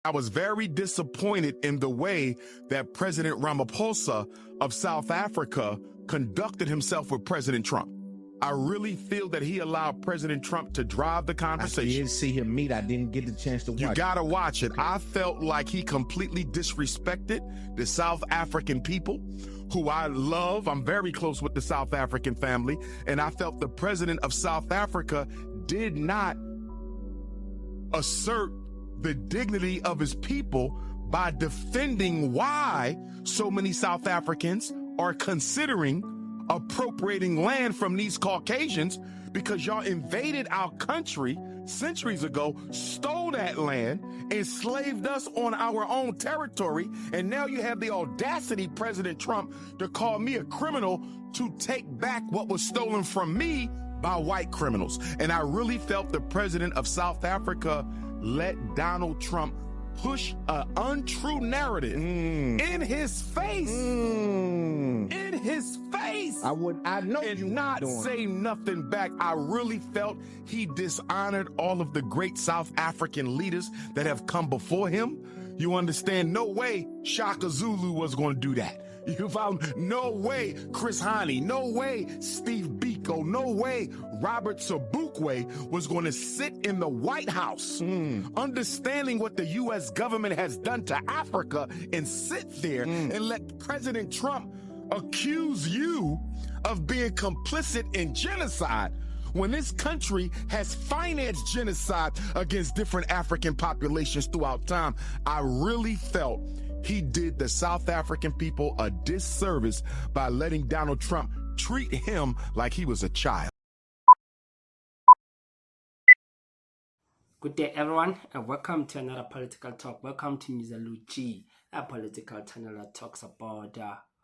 I was very disappointed in the way that President Ramaphosa of South Africa conducted himself with President Trump. I really feel that he allowed President Trump to drive the conversation. I did see him meet. I didn't get the chance to watch. You gotta watch it. I felt like he completely disrespected the South African people, who I love. I'm very close with the South African family, and I felt the president of South Africa did not assert the dignity of his people by defending why so many South Africans are considering appropriating land from these Caucasians, because y'all invaded our country centuries ago, stole that land, enslaved us on our own territory, and now you have the audacity, President Trump, to call me a criminal to take back what was stolen from me by white criminals. And I really felt the president of South Africa let Donald Trump push an untrue narrative in his face. In his face. I know and you not say nothing back. I really felt he dishonored all of the great South African leaders that have come before him. You understand? No way Shaka Zulu was going to do that. You found no way Chris Hani, no way Steve Biko, no way Robert Sobukwe was going to sit in the White House, understanding what the U.S. government has done to Africa, and sit there and let President Trump accuse you of being complicit in genocide, when this country has financed genocide against different African populations throughout time. I really felt he did the South African people a disservice by letting Donald Trump treat him like he was a child. Good day, everyone, and welcome to another political talk. Welcome to Mizaluchi, a political channel that talks about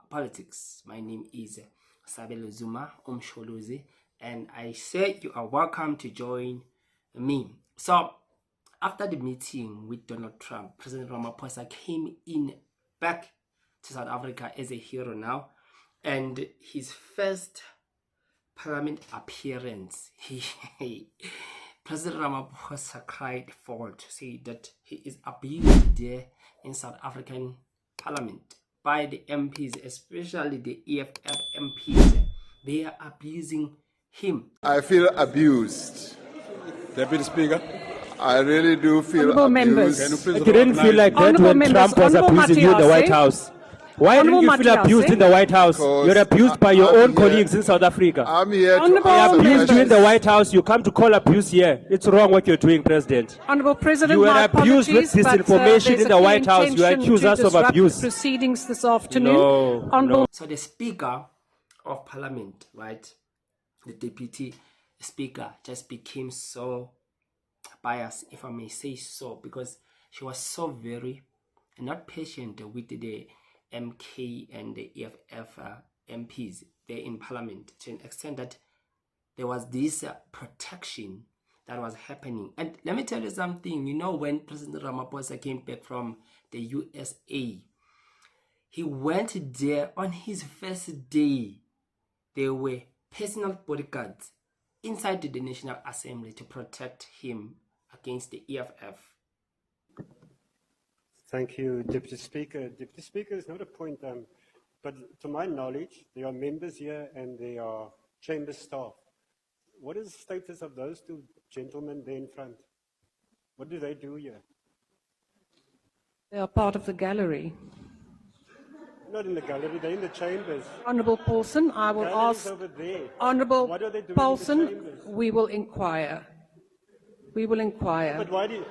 politics. My name is Cyril Zuma, Umsholuzi, and I say you are welcome to join me. So, after the meeting with Donald Trump, President Ramaphosa came back to South Africa as a hero now, and his first parliament appearance, President Ramaphosa cried foul to say that he is abused there in South African Parliament by the MPs, especially the EFF MPs. They are abusing him. I feel abused. Deputy Speaker. I really do feel Honourable abused. members. You didn't feel like that Honourable when members, Trump was Honourable abusing you in the Matiase. White House. Why didn't you feel Matiase. abused in the White House? Because You're abused by your I'm own here- colleagues in South Africa. I'm here to Honourable They answer abused you in questions. the White House. You come to call abuse here. It's wrong what you're doing, President. Honourable President, You were my abused with apologies, but, disinformation there's in the a White clear House. You intention accuse to us of disrupt abuse. proceedings this afternoon. No, Honourable So the Speaker of Parliament, right, the Deputy Speaker, just became so biased, if I may say so, because she was so very not patient with the MK and the EFF MPs there in Parliament, to an extent that there was this protection that was happening. And let me tell you something, you know, when President Ramaphosa came back from the USA, he went there on his first day. There were personal bodyguards inside the National Assembly to protect him against the EFF. Thank you, Deputy Speaker. Deputy Speaker, is not a point, but to my knowledge, there are members here and there are chamber staff. What is the status of those two gentlemen there in front? What do they do here? They are part of the gallery. Not in the gallery, they're in the chambers. Honourable Paulson, I will Gallery's ask. over there. Honourable What are they doing in the Paulson, chambers? we will inquire. We will inquire. But why did?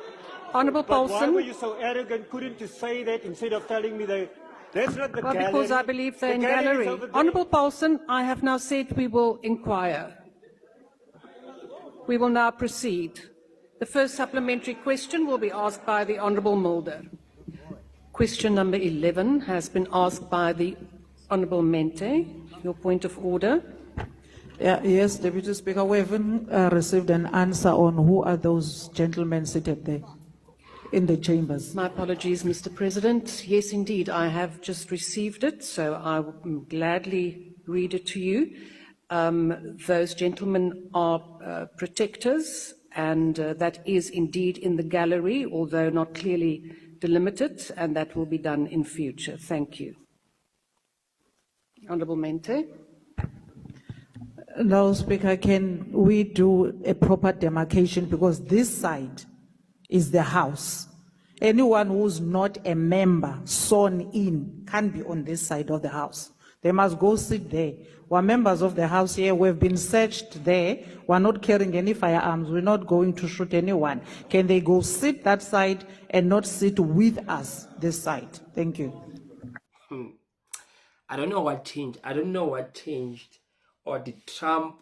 Honourable But why were Paulson, you so arrogant? Couldn't you say that instead of telling me that? That's not the well, gallery. because I believe they're in The gallery's gallery. over there. Honourable Paulson, I have now said we will inquire. We will now proceed. The first supplementary question will be asked by the Honourable Mulder. Question number 11 has been asked by the Honourable Mente. Your point of order. Yes, Deputy Speaker, we haven't received an answer on who are those gentlemen seated there in the chambers. My apologies, Mr. President. Yes, indeed, I have just received it, so I will gladly read it to you. Those gentlemen are protectors, and that is indeed in the gallery, although not clearly delimit it, and that will be done in future. Thank you. Honourable Mente. Now, Speaker, can we do a proper demarcation, because this side is the House. Anyone who's not a member sworn in can't be on this side of the House. They must go sit there. We're members of the House here. We've been searched there. We're not carrying any firearms. We're not going to shoot anyone. Can they go sit that side and not sit with us this side? Thank you. I don't know what changed. I don't know what changed, or did Trump,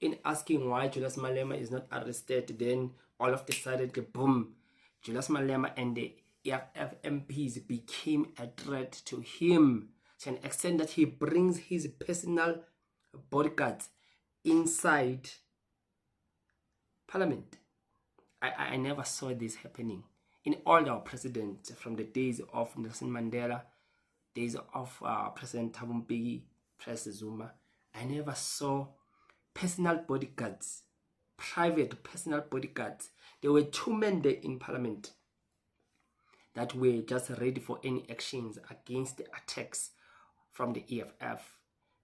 in asking why Julius Malema is not arrested, then all of a sudden, boom, Julius Malema and the EFF MPs became a threat to him, to an extent that he brings his personal bodyguards inside Parliament. I never saw this happening in all our presidents, from the days of Nelson Mandela, days of President Thabo Mbeki, President Zuma. I never saw personal bodyguards, private personal bodyguards. There were 2 men there in Parliament that were just ready for any actions against the attacks from the EFF.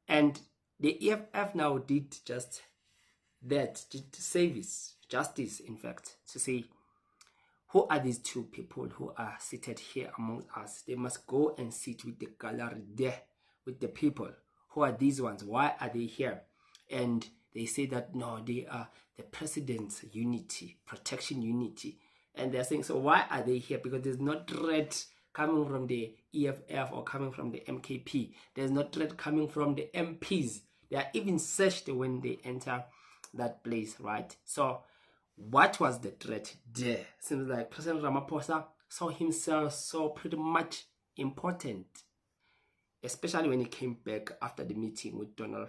And the EFF now did just that, did service, justice, in fact, to say, who are these 2 people who are seated here among us? They must go and sit with the gallery there, with the people. Who are these ones? Why are they here? And they say that, no, they are the president's unity, protection unity. And they're saying, so why are they here? Because there's no threat coming from the EFF or coming from the MKP. There's no threat coming from the MPs. They are even searched when they enter that place, right? So what was the threat there? Seems like President Ramaphosa saw himself so pretty much important, especially when he came back after the meeting with Donald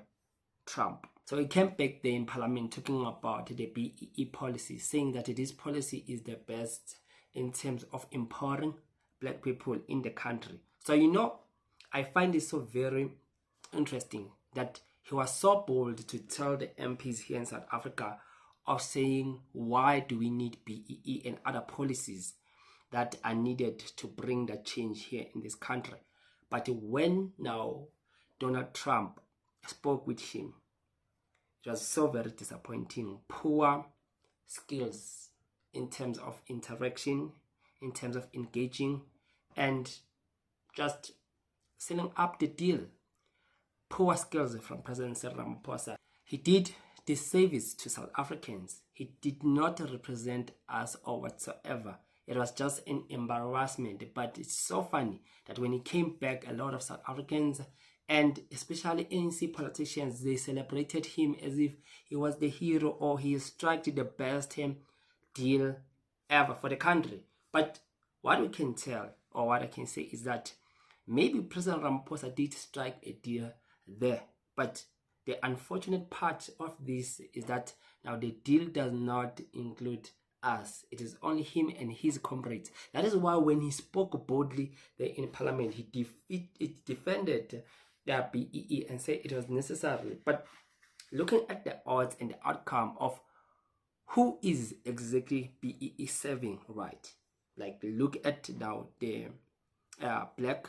Trump. So he came back there in Parliament talking about the BEE policy, saying that this policy is the best in terms of empowering black people in the country. So, you know, I find it so very interesting that he was so bold to tell the MPs here in South Africa of saying, why do we need BEE and other policies that are needed to bring the change here in this country? But when now Donald Trump spoke with him, it was so very disappointing. Poor skills in terms of interaction, in terms of engaging, and just sealing up the deal. Poor skills from President Cyril Ramaphosa. He did disservice to South Africans. He did not represent us or whatsoever. It was just an embarrassment. But it's so funny that when he came back, a lot of South Africans and especially ANC politicians, they celebrated him as if he was the hero or he struck the best deal ever for the country. But what we can tell, or what I can say, is that maybe President Ramaphosa did strike a deal there. But the unfortunate part of this is that now the deal does not include us. It is only him and his comrades. That is why when he spoke boldly there in Parliament, he defended the BEE and said it was necessary. But looking at the odds and the outcome of who is exactly BEE serving, right? Like, look at now the black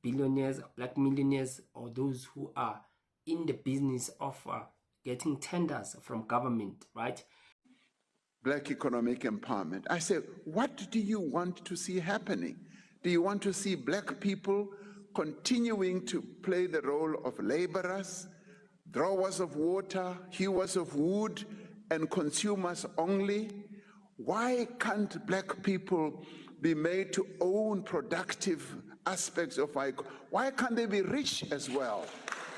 billionaires, black millionaires, or those who are in the business of getting tenders from government, right? Black economic empowerment. I say, what do you want to see happening? Do you want to see black people continuing to play the role of laborers, drawers of water, hewers of wood, and consumers only? Why can't black people be made to own productive aspects of our economy? Why can't they be rich as well?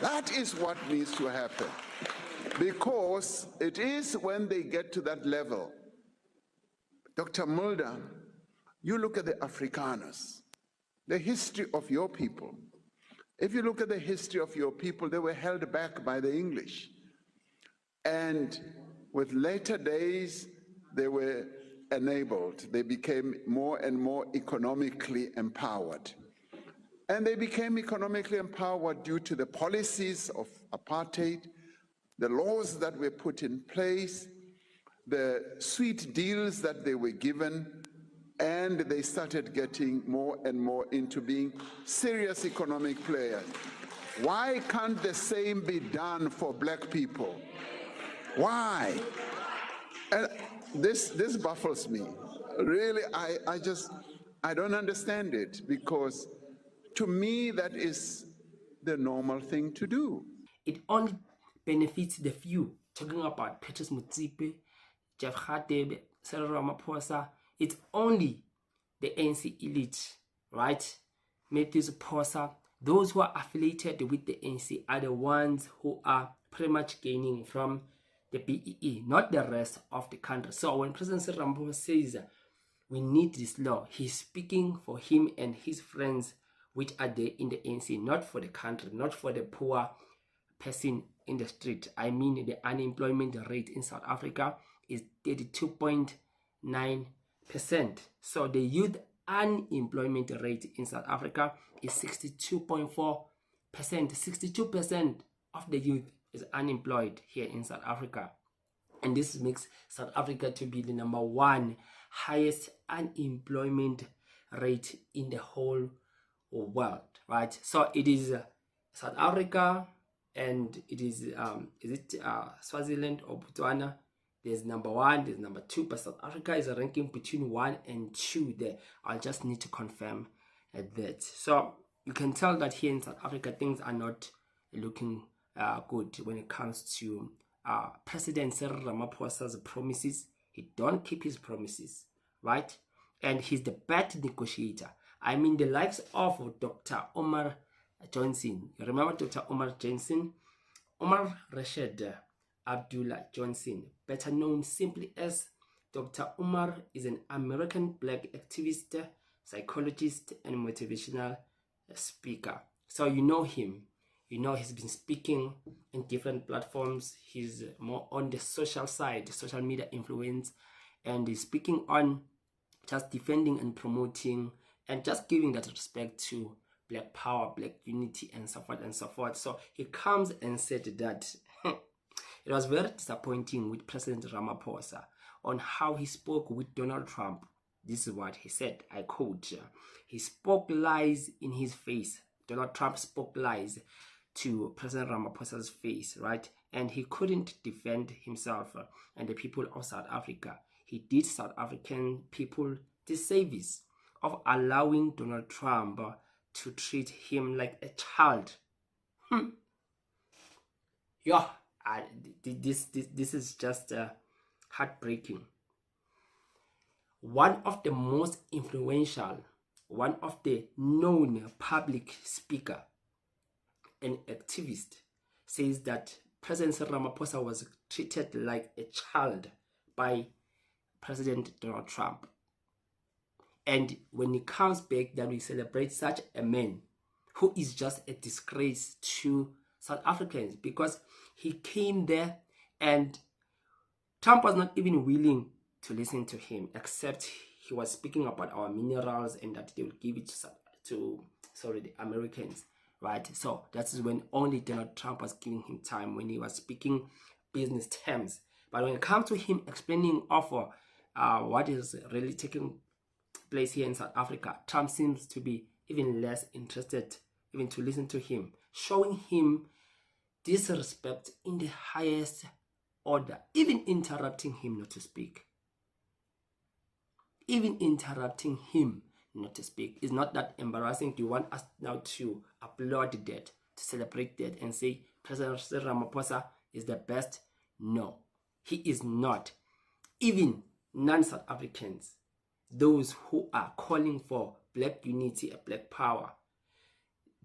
That is what needs to happen. Because it is when they get to that level. Dr. Mulder, you look at the Afrikaners, the history of your people. If you look at the history of your people, they were held back by the English. And with later days, they were enabled. They became more and more economically empowered. And they became economically empowered due to the policies of apartheid, the laws that were put in place, the sweet deals that they were given, and they started getting more and more into being serious economic players. Why can't the same be done for black people? Why? And this baffles me. Really, I don't understand it, because to me that is the normal thing to do. It only benefits the few. Talking about Patrice Motsepe, Jeff Radebe, Cyril Ramaphosa, it's only the ANC elite, right? Matthews Posa, those who are affiliated with the ANC are the ones who are pretty much gaining from the BEE, not the rest of the country. So when President Cyril Ramaphosa says we need this law, he's speaking for him and his friends which are there in the ANC, not for the country, not for the poor person in the street. I mean, the unemployment rate in South Africa is 32.9%. So the youth unemployment rate in South Africa is 62.4%. 62% of the youth is unemployed here in South Africa. And this makes South Africa to be the #1 highest unemployment rate in the whole world, right? So it is South Africa, and it is Swaziland or Botswana. There's #1, there's #2, but South Africa is ranking between 1 and 2 there. I'll just need to confirm that. So you can tell that here in South Africa things are not looking good when it comes to President Cyril Ramaphosa's promises. He don't keep his promises, right? And he's the bad negotiator. I mean, the likes of Dr. Umar Johnson. You remember Dr. Umar Johnson? Umar Rashid Abdullah Johnson, better known simply as Dr. Umar, is an American black activist, psychologist, and motivational speaker. So you know him. You know he's been speaking in different platforms. He's more on the social side, social media influence, and he's speaking on just defending and promoting and just giving that respect to black power, black unity, and so forth and so forth. So he comes and said that it was very disappointing with President Ramaphosa on how he spoke with Donald Trump. This is what he said, I quote, he spoke lies in his face. Donald Trump spoke lies to President Ramaphosa's face, right? And he couldn't defend himself and the people of South Africa. He did South African people disservice of allowing Donald Trump to treat him like a child. Yeah, this is just heartbreaking. One of the most influential, one of the known public speaker and activist says that President Cyril Ramaphosa was treated like a child by President Donald Trump. And when he comes back, then we celebrate such a man who is just a disgrace to South Africans, because he came there and Trump was not even willing to listen to him, except he was speaking about our minerals and that they would give it to the Americans, right? So that's when only Donald Trump was giving him time, when he was speaking business terms. But when it comes to him explaining what is really taking place here in South Africa, Trump seems to be even less interested even to listen to him, showing him disrespect in the highest order, even interrupting him not to speak. Even interrupting him not to speak. Is not that embarrassing? Do you want us now to applaud that, to celebrate that, and say President Ramaphosa is the best? No, he is not. Even non-South Africans, those who are calling for black unity and black power,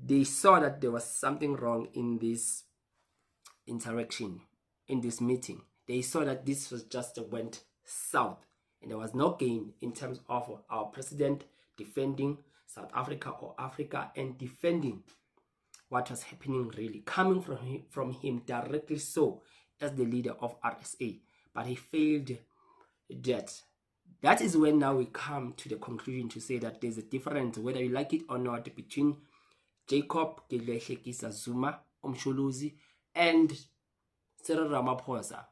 they saw that there was something wrong in this interaction, in this meeting. They saw that this was just went south, and there was no gain in terms of our president defending South Africa or Africa and defending what was happening really, coming from him directly so as the leader of RSA. But he failed that. That is when now we come to the conclusion to say that there's a difference, whether you like it or not, between Jacob Zuma, Umsholuzi, and Cyril Ramaphosa.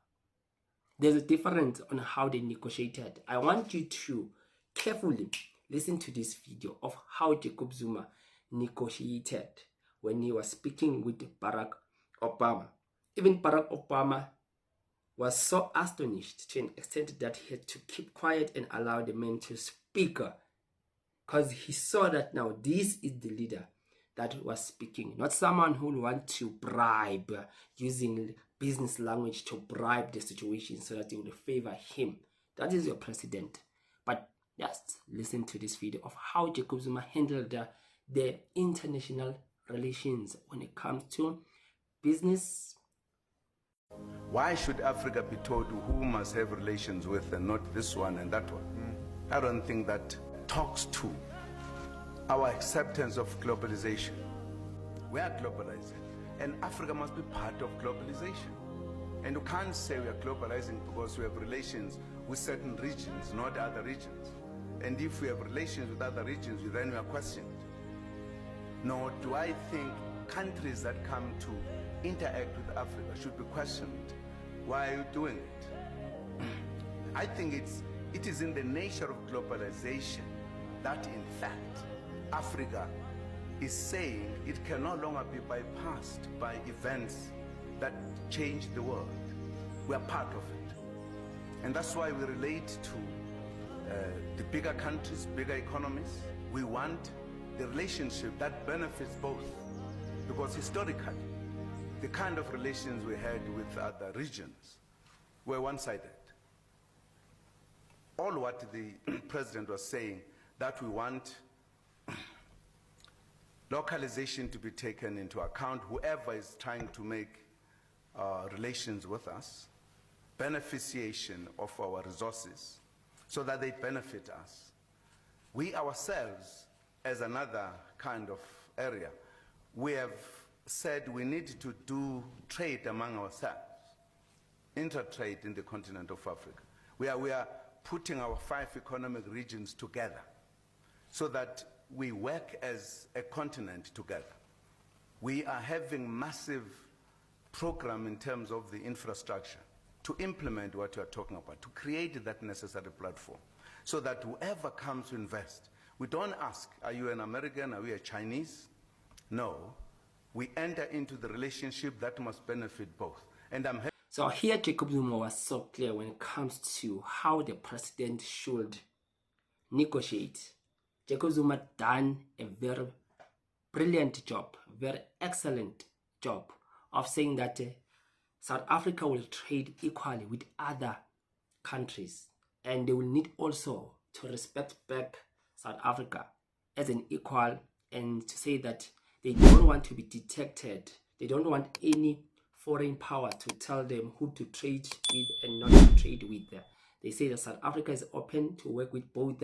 There's a difference on how they negotiated. I want you to carefully listen to this video of how Jacob Zuma negotiated when he was speaking with Barack Obama. Even Barack Obama was so astonished to an extent that he had to keep quiet and allow the man to speak, because he saw that now this is the leader that was speaking, not someone who will want to bribe, using business language to bribe the situation so that it will favor him. That is your president. But just listen to this video of how Jacob Zuma handled the international relations when it comes to business. Why should Africa be told who must have relations with and not this one and that one? I don't think that talks to our acceptance of globalization. We are globalizing, and Africa must be part of globalization. And you can't say we are globalizing because we have relations with certain regions, not other regions. And if we have relations with other regions, then we are questioned. Nor do I think countries that come to interact with Africa should be questioned. Why are you doing it? I think it is in the nature of globalization that in fact Africa is saying it can no longer be bypassed by events that change the world. We are part of it. And that's why we relate to the bigger countries, bigger economies. We want the relationship that benefits both. Because historically, the kind of relations we had with other regions were one-sided. All what the president was saying, that we want localization to be taken into account, whoever is trying to make relations with us, beneficiation of our resources, so that they benefit us. We ourselves, as another kind of area, we have said we need to do trade among ourselves, inter-trade in the continent of Africa. We are putting our 5 economic regions together so that we work as a continent together. We are having massive program in terms of the infrastructure to implement what you are talking about, to create that necessary platform, so that whoever comes to invest, we don't ask, are you an American, are we a Chinese? No, we enter into the relationship that must benefit both. And so here Jacob Zuma was so clear when it comes to how the president should negotiate. Jacob Zuma done a very brilliant job, very excellent job of saying that South Africa will trade equally with other countries, and they will need also to respect back South Africa as an equal, and to say that they don't want to be detected. They don't want any foreign power to tell them who to trade with and not to trade with. They say that South Africa is open to work with both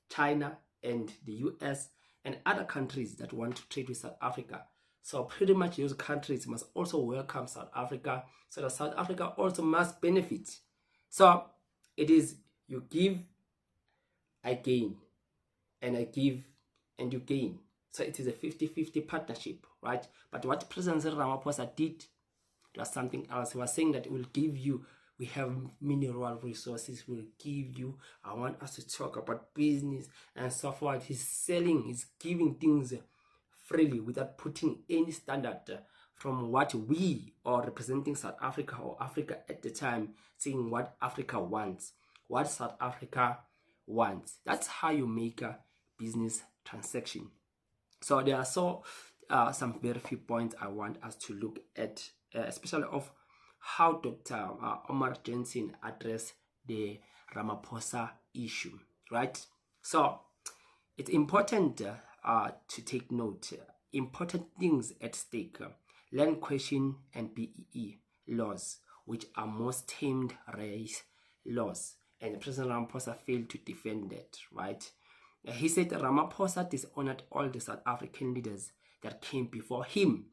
China and the US and other countries that want to trade with South Africa. So pretty much those countries must also welcome South Africa, so that South Africa also must benefit. So it is you give, I gain, and I give and you gain. So it is a 50-50 partnership, right? But what President Cyril Ramaphosa did was something else. He was saying that it will give you, we have mineral resources, we'll give you, I want us to talk about business and so forth. He's selling, he's giving things freely without putting any standard from what we are representing South Africa or Africa at the time, saying what Africa wants, what South Africa wants. That's how you make a business transaction. So there are some very few points I want us to look at, especially of how Dr. Umar Johnson addressed the Ramaphosa issue, right? So it's important to take note. Important things at stake: land question and BEE laws, which are most tamed race laws. And President Ramaphosa failed to defend that, right? He said Ramaphosa dishonored all the South African leaders that came before him.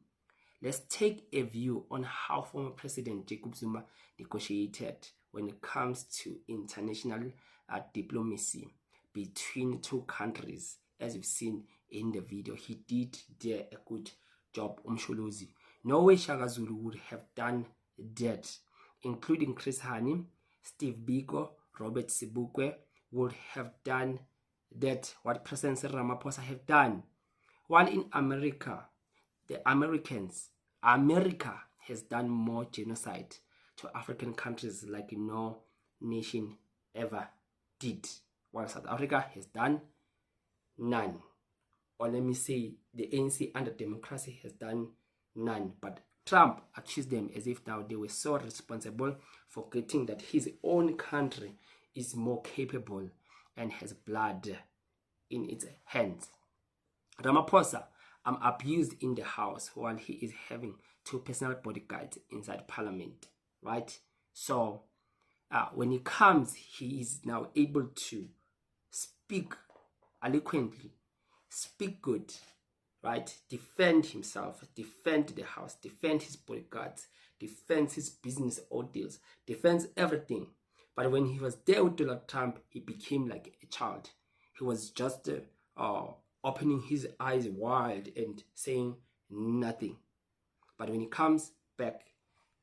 Let's take a view on how former President Jacob Zuma negotiated when it comes to international diplomacy between two countries. As you've seen in the video, he did there a good job, Umsholozi. No way Shaka Zulu would have done that, including Chris Hani, Steve Biko, Robert Sibukwe would have done that what President Cyril Ramaphosa have done. While in America, America has done more genocide to African countries like no nation ever did, while South Africa has done none. Or let me say, the ANC under democracy has done none. But Trump accused them as if now they were so responsible, forgetting that his own country is more capable and has blood in its hands. Ramaphosa abused in the house while he is having 2 personal bodyguards inside Parliament, right? So when he comes, he is now able to speak eloquently, speak good, right? Defend himself, defend the house, defend his bodyguards, defend his business ordeals, defends everything. But when he was there with Donald Trump, he became like a child. He was just opening his eyes wide and saying nothing. But when he comes back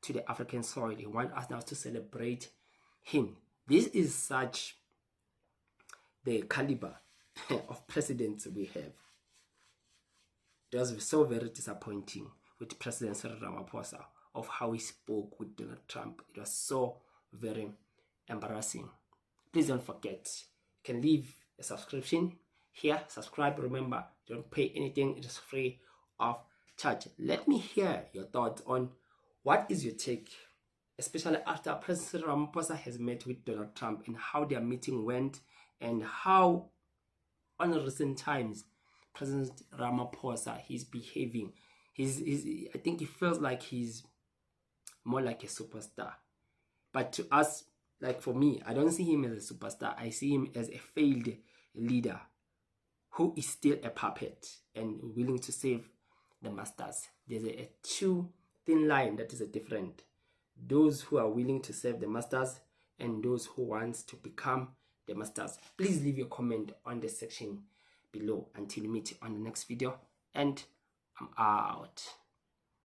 to the African soil, he wants us now to celebrate him. This is such the caliber of presidents we have. It was so very disappointing with President Cyril Ramaphosa of how he spoke with Donald Trump. It was so very embarrassing. Please don't forget, you can leave a subscription here. Subscribe. Remember, don't pay anything. It is free of charge. Let me hear your thoughts on what is your take, especially after President Ramaphosa has met with Donald Trump, and how their meeting went, and how on recent times President Ramaphosa he's behaving. I think it feels like he's more like a superstar. But to us, like for me, I don't see him as a superstar. I see him as a failed leader who is still a puppet and willing to save the masters. There's a too thin line that is a different. Those who are willing to save the masters and those who want to become the masters. Please leave your comment on the section below. Until we meet on the next video, and I'm out.